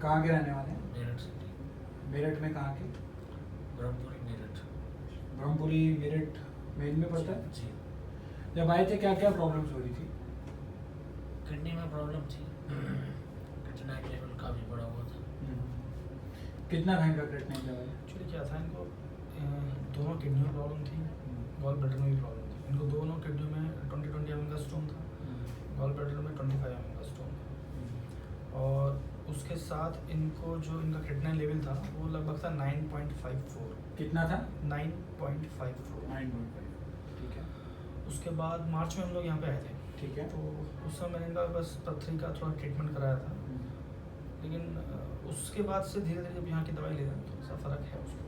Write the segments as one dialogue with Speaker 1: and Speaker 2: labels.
Speaker 1: कहाँ के रहने वाले हैं?
Speaker 2: मेरठ सिटी।
Speaker 1: मेरठ में कहाँ के?
Speaker 2: ब्रह्मपुरी मेरठ।
Speaker 1: ब्रह्मपुरी मेरठ मेन में पड़ता है।
Speaker 2: जी।
Speaker 1: जब आए थे क्या क्या प्रॉब्लम्स हो रही थी?
Speaker 2: किडनी में प्रॉब्लम थी, क्रिएटिनिन लेवल काफ़ी बढ़ा हुआ था।
Speaker 1: कितना था इनका क्रिएटिनिन लेवल?
Speaker 3: एक्चुअली क्या था, इनको दोनों किडनी में प्रॉब्लम थी, गॉल ब्लैडर में भी प्रॉब्लम थी। इनको दोनों किडनी में 20 mm का स्टोन था, गॉल ब्लैडर में 25 mm का स्टोन था। और उसके साथ इनको जो इनका क्रिएटिनिन लेवल था वो लगभग था 9.54।
Speaker 1: कितना था?
Speaker 3: 9.54।
Speaker 1: 9.5। ठीक है।
Speaker 3: उसके बाद मार्च में हम लोग यहाँ पे आए थे।
Speaker 1: ठीक है।
Speaker 3: तो उस समय मैंने इनका बस पथरी का थोड़ा ट्रीटमेंट कराया था, लेकिन उसके बाद से धीरे धीरे जब यहाँ की दवाई ले रहे हैं थोड़ा सा फ़र्क है उसको।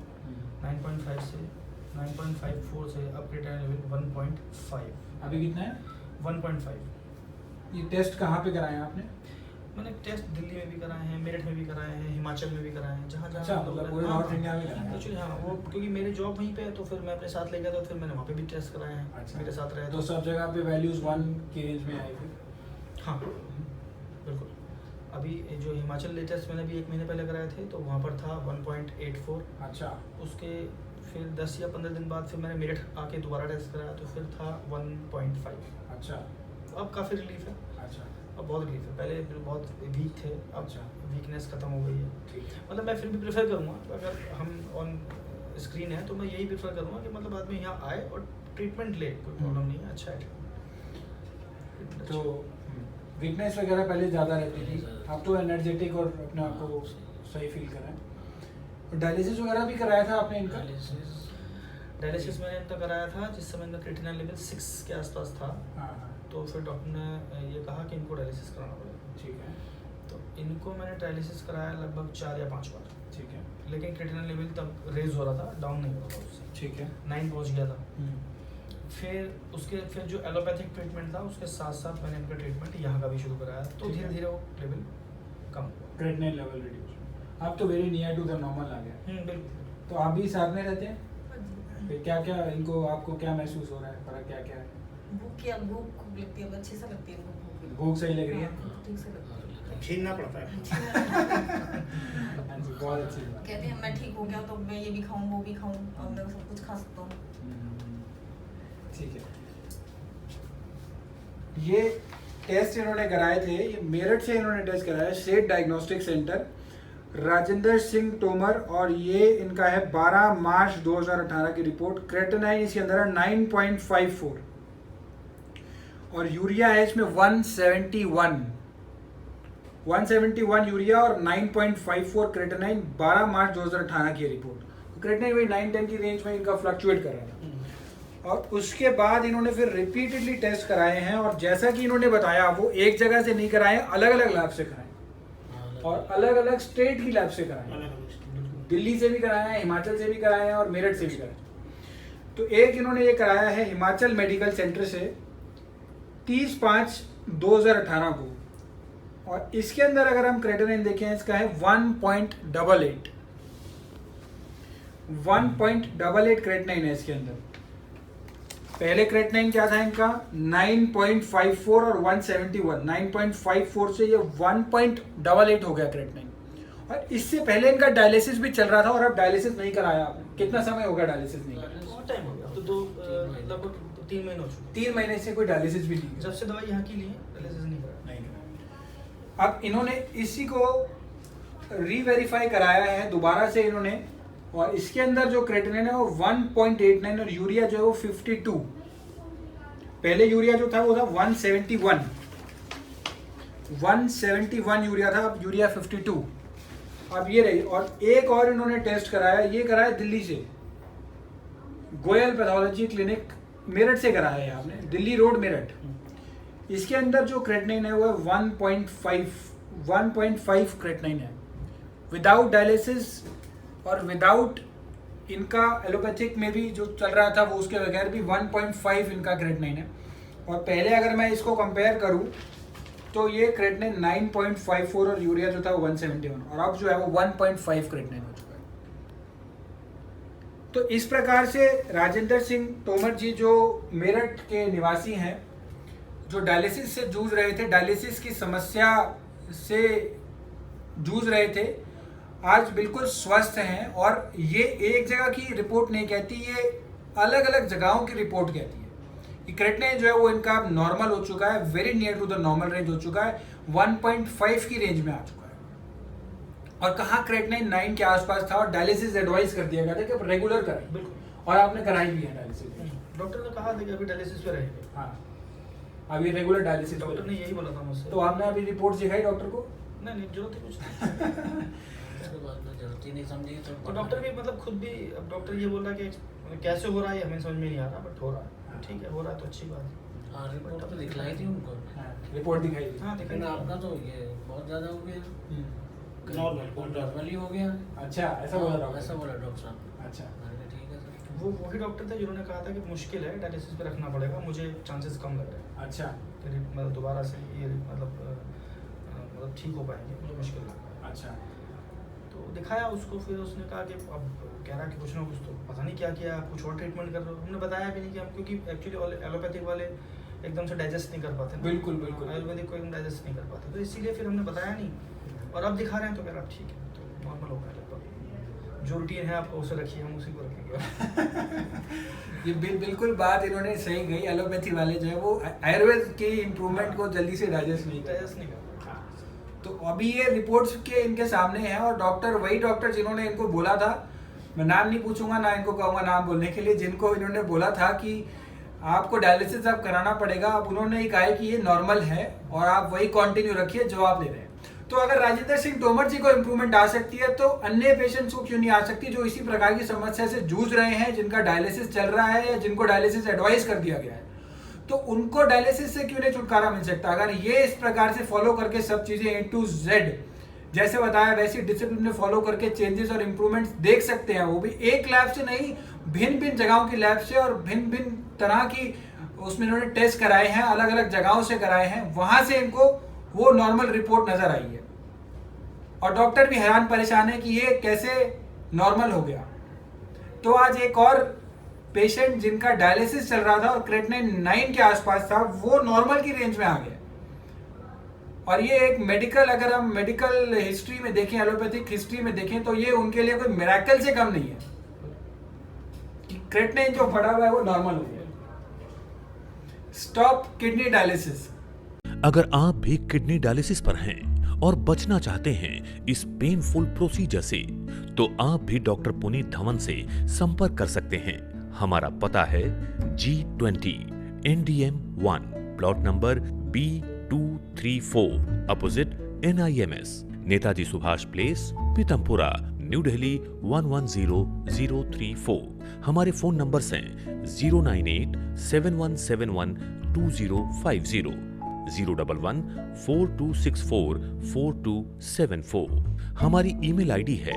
Speaker 3: 9.5 से 9.54 से अब क्रिएटिनिन लेवल 1.5।
Speaker 1: अभी कितना है?
Speaker 3: 1.5।
Speaker 1: ये टेस्ट कहाँ पे कराए आपने?
Speaker 3: मैंने टेस्ट दिल्ली में भी कराए हैं, मेरठ में भी कराए हैं, हिमाचल में भी कराए हैं, जहाँ
Speaker 1: अच्छा, मतलब पूरे नॉर्थ इंडिया में कराए हैं।
Speaker 3: एक्चुअली हाँ, वो क्योंकि मेरी जॉब वहीं पे है तो फिर मैं अपने साथ ले गया था, फिर मैंने वहाँ पे भी टेस्ट कराए हैं।
Speaker 1: अच्छा।
Speaker 3: मेरे साथ रहे
Speaker 1: तो सब जगह पे वैल्यूज 1 की रेंज में आई थी?
Speaker 3: हाँ बिल्कुल। अभी जो हिमाचल लेटेस्ट मैंने भी 1 महीने पहले कराए थे तो वहाँ पर था 1.84।
Speaker 1: अच्छा।
Speaker 3: उसके फिर 10 या 15 दिन बाद फिर मैंने मेरठ आके दोबारा टेस्ट कराया तो फिर था 1.5।
Speaker 1: अच्छा।
Speaker 3: अब काफ़ी रिलीफ है,
Speaker 1: अच्छा।
Speaker 3: अब बहुत रिलीफ है। पहले बहुत वीक थे, अब
Speaker 1: अच्छा।
Speaker 3: वीकनेस खत्म हो गई है।
Speaker 1: ठीक है।
Speaker 3: मतलब मैं फिर भी प्रेफर करूँगा, अगर हम ऑन स्क्रीन है तो मैं यही प्रेफर करूँगा कि मतलब आदमी यहाँ आए और ट्रीटमेंट ले, कोई प्रॉब्लम नहीं है, अच्छा है treatment
Speaker 1: तो
Speaker 3: अच्छा।
Speaker 1: वीकनेस वगैरह पहले ज़्यादा रहती थी, अब तो एनर्जेटिक और अपने आप को सही फील कर रहे हैं। डायलिसिस वगैरह भी कराया था आपने इनका?
Speaker 3: डायलिसिस मैंने इनका कराया था जिस समय इनका क्रिएटिनिन लेवल 6 के आसपास था।
Speaker 1: हाँ हाँ।
Speaker 3: तो फिर डॉक्टर ने ये कहा कि इनको डायलिसिस कराना पड़ेगा।
Speaker 1: ठीक है।
Speaker 3: तो इनको मैंने डायलिसिस कराया लगभग 4 या 5 बार,
Speaker 1: ठीक है।
Speaker 3: लेकिन क्रिएटिनिन लेवल तब रेज हो रहा था, डाउन नहीं हो रहा था उससे।
Speaker 1: ठीक है।
Speaker 3: 9 पहुंच गया था। फिर जो एलोपैथिक ट्रीटमेंट था उसके साथ साथ मैंने इनका ट्रीटमेंट यहाँ का भी शुरू कराया, तो
Speaker 1: ठीक है।
Speaker 3: धीरे धीरे वो लेवल कम हुआ।
Speaker 1: क्रिएटिनिन लेवल रिड्यूस, अब तो very near to the normal आ गया।
Speaker 3: बिल्कुल।
Speaker 1: तो आप भी साथ में रहते हैं? फिर क्या क्या इनको, आपको क्या महसूस हो रहा है, फर्क क्या क्या है?
Speaker 4: भूख खूब लगती है, अच्छे से लगती है इनको।
Speaker 1: भूख सही लग रही है?
Speaker 4: हाँ, ठीक से लगती है।
Speaker 5: छीनना पड़ता है।
Speaker 1: हाँ जी, बहुत अच्छी बात।
Speaker 4: कहते हैं मैं ठीक हो गया तो मैं ये भी खाऊं वो भी खाऊं, और मैं सब कुछ खा सकता हूँ।
Speaker 1: ठीक है। ये टेस्ट इन्होंने कराए थे, ये मेरठ से इन्होंने टेस्ट कराया, state diagnostic centre, Rajendra Singh Tomar, और ये इनका है 12 मार्च 2018 की रिपोर्ट। क्रिएटिनिन इसके अंदर है 9.54 और यूरिया है इसमें 171 यूरिया और 9.54 क्रिएटिनिन। 12 मार्च 2018 की रिपोर्ट। क्रिएटिनिन वही 9-10 की रेंज में इनका फ्लक्चुएट कर रहा था। और उसके बाद इन्होंने फिर रिपीटेडली टेस्ट कराए हैं, और जैसा कि इन्होंने बताया वो एक जगह से नहीं कराए, अलग अलग लैब से कराए और अलग अलग स्टेट की लैब से कराए। दिल्ली से भी कराया है, हिमाचल से भी कराया है और मेरठ से भी कराया। तो एक इन्होंने ये कराया है हिमाचल मेडिकल सेंटर से 30/5/2018 को, और इसके अंदर अगर हम क्रिएटिनिन देखें इसका है 1.88 क्रिएटिनिन है इसके अंदर। पहले क्रिएटिनिन क्या था इनका 9.54 और 171। 9.54 से ये 1.88 हो गया क्रिएटिनिन, और इससे पहले इनका डायलिसिस भी चल रहा था, और अब डायलिसिस नहीं कराया आपने। कितना समय हो गया डायलिसिस नहीं कराया?
Speaker 3: बहुत टाइम हो गया, तो लगभग 3 महीने हो चुके।
Speaker 1: 3 महीने से कोई डायलिसिस भी नहीं
Speaker 3: जब से दवाई यहाँ की ली है डायलिसिस नहीं कराया।
Speaker 1: अब इन्होंने इसी को रीवेरीफाई कराया है दोबारा से इन्होंने, और इसके अंदर जो क्रिएटिनिन है वो 1.89 और यूरिया जो है वो 52। पहले यूरिया जो था वो था 171 यूरिया था, अब यूरिया 52। अब ये रही। और एक और इन्होंने टेस्ट कराया, ये कराया दिल्ली से, गोयल पैथोलॉजी क्लिनिक मेरठ से कराया है आपने, दिल्ली रोड मेरठ। इसके अंदर जो क्रिएटिनिन है वो 1.5 क्रिएटिनिन है, विदाउट डायलिसिस और विदाउट इनका एलोपैथिक में भी जो चल रहा था वो उसके बगैर भी 1.5 इनका क्रिएटिनिन है। और पहले अगर मैं इसको कंपेयर करूं तो ये क्रिएटिनिन 9.54 और यूरिया जो था 171, और अब जो है वो 1.5 क्रिएटिनिन हो चुका है। तो इस प्रकार से राजेंद्र सिंह तोमर जी जो मेरठ के निवासी हैं, जो डायलिसिस से जूझ रहे थे, डायलिसिस की समस्या से जूझ रहे थे आज बिल्कुल स्वस्थ हैं। और ये एक जगह की रिपोर्ट नहीं कहती, ये अलग अलग जगहों की रिपोर्ट कहती है कि क्रेटिनिन जो है वो इनका नॉर्मल हो चुका है, very near to the normal range हो चुका है, 1.5 की रेंज में आ चुका है। और कहाँ क्रेटिनिन 9 के आसपास था और डायलिसिस एडवाइस कर दिया गया था कि आप रेगुलर कराइए,
Speaker 3: बिल्कुल।
Speaker 1: और आपने कराई भी है डायलिसिस।
Speaker 3: डॉक्टर ने कहा था कि अभी डायलिसिस पे रहेंगे।
Speaker 1: हाँ, अभी रेगुलर डायलिसिस
Speaker 3: डॉक्टर ने यही बोला था मुझसे।
Speaker 1: तो आपने अभी रिपोर्ट दिखाई डॉक्टर को?
Speaker 3: नहीं, जरूरत ही कुछ नहीं।
Speaker 2: उसके बाद में जरूरत ही नहीं समझी
Speaker 3: तो डॉक्टर भी मतलब खुद भी, अब डॉक्टर ये बोला कि कैसे हो रहा है हमें समझ में नहीं आ रहा, बट हो रहा है। ठीक है, हो रहा है तो अच्छी बात है।
Speaker 2: हाँ, रिपोर्ट तो दिखलाई थी उनको।
Speaker 1: रिपोर्ट दिखाई थी।
Speaker 3: हाँ,
Speaker 2: लेकिन आपका तो ये बहुत ज्यादा हो गया, नॉर्मल ही हो गया।
Speaker 1: अच्छा, ऐसा बोला डॉक्टर?
Speaker 2: ऐसा बोला डॉक्टर साहब।
Speaker 1: अच्छा,
Speaker 2: मैंने कहा ठीक है सर।
Speaker 3: वो वही डॉक्टर थे जिन्होंने कहा था कि मुश्किल है, डायलिसिस पे रखना पड़ेगा, मुझे चांसेस कम लग रहे हैं।
Speaker 1: अच्छा,
Speaker 3: कि मतलब दोबारा से ये मतलब ठीक हो पाएंगे, मुझे मुश्किल लग रहा है।
Speaker 1: अच्छा।
Speaker 3: तो दिखाया उसको, फिर उसने कहा कि अब कह रहा कि कुछ ना कुछ तो पता नहीं क्या किया, आप कुछ और ट्रीटमेंट कर रहे हो। हमने बताया भी नहीं कि हम, क्योंकि एक्चुअली एलोपैथिक वाले एकदम से डाइजेस्ट नहीं कर पाते ना।
Speaker 1: बिल्कुल बिल्कुल।
Speaker 3: आयुर्वेदिक को एकदम डाइजेस्ट नहीं कर पाते, तो इसीलिए फिर हमने बताया नहीं। और अब दिखा रहे हैं तो कह रहा ठीक है, तो नॉर्मल हो गया लगभग। जो रूटीन है आपको उसे रखिए, हम उसी को रखेंगे।
Speaker 1: ये बिल्कुल बात इन्होंने सही कही। एलोपैथी वाले जो है वो आयुर्वेद के इम्प्रूवमेंट को जल्दी से डाइजेस्ट नहीं
Speaker 3: कर।
Speaker 1: तो अभी ये रिपोर्ट्स के इनके सामने हैं, और डॉक्टर वही डॉक्टर जिन्होंने इनको बोला था, मैं नाम नहीं पूछूंगा ना इनको कहूँगा नाम बोलने के लिए, जिनको इन्होंने बोला था कि आपको डायलिसिस अब कराना पड़ेगा, अब उन्होंने ही कहा है कि ये नॉर्मल है और आप वही कंटिन्यू रखिए जो आप ले रहे हैं। तो अगर राजेंद्र सिंह तोमर जी को इम्प्रूवमेंट आ सकती है तो अन्य पेशेंट्स को क्यों नहीं आ सकती जो इसी प्रकार की समस्या से जूझ रहे हैं, जिनका डायलिसिस चल रहा है या जिनको डायलिसिस एडवाइस कर दिया गया है, तो उनको डायलिसिस से क्यों नहीं छुटकारा मिल सकता? अगर ये इस प्रकार से फॉलो करके सब चीजें A to Z जैसे बताया वैसी डिसिप्लिन में फॉलो करके चेंजेस और इम्प्रूवमेंट्स देख सकते हैं, वो भी एक लैब से नहीं, भिन्न भिन्न जगहों की लैब से और भिन्न भिन्न तरह की उसमें इन्होंने टेस्ट कराए हैं, अलग अलग जगहों से कराए हैं, वहां से इनको वो नॉर्मल रिपोर्ट नजर आई है। और डॉक्टर भी हैरान परेशान है कि ये कैसे नॉर्मल हो गया। तो आज एक और पेशेंट जिनका डायलिसिस चल रहा था और क्रेटिनिन 9 के आसपास था, वो नॉर्मल की रेंज में आ गया। और ये एक मेडिकल, अगर हम मेडिकल हिस्ट्री में देखें, एलोपैथिक हिस्ट्री में देखें, तो ये उनके लिए कोई मिरेकल से कम नहीं है कि क्रेटिनिन जो बढ़ा हुआ है वो नॉर्मल हो गया। Stop kidney dialysis.
Speaker 5: अगर आप भी किडनी डायलिसिस पर हैं और बचना चाहते हैं इस पेनफुल प्रोसीजर से, तो आप भी डॉक्टर पुनीत धवन से संपर्क कर सकते हैं। हमारा पता है G20 NDM 1 plot number B234 opposite NIMS, Netaji Subhash place, Pitampura, new Delhi 110034। हमारे फोन नंबर्स हैं 09871712050, 01142644274। हमारी ईमेल आईडी है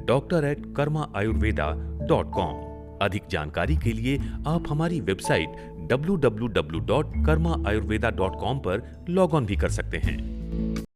Speaker 5: doctor@karmaayurveda.com। अधिक जानकारी के लिए आप हमारी वेबसाइट www.karmaayurveda.com पर लॉग ऑन भी कर सकते हैं।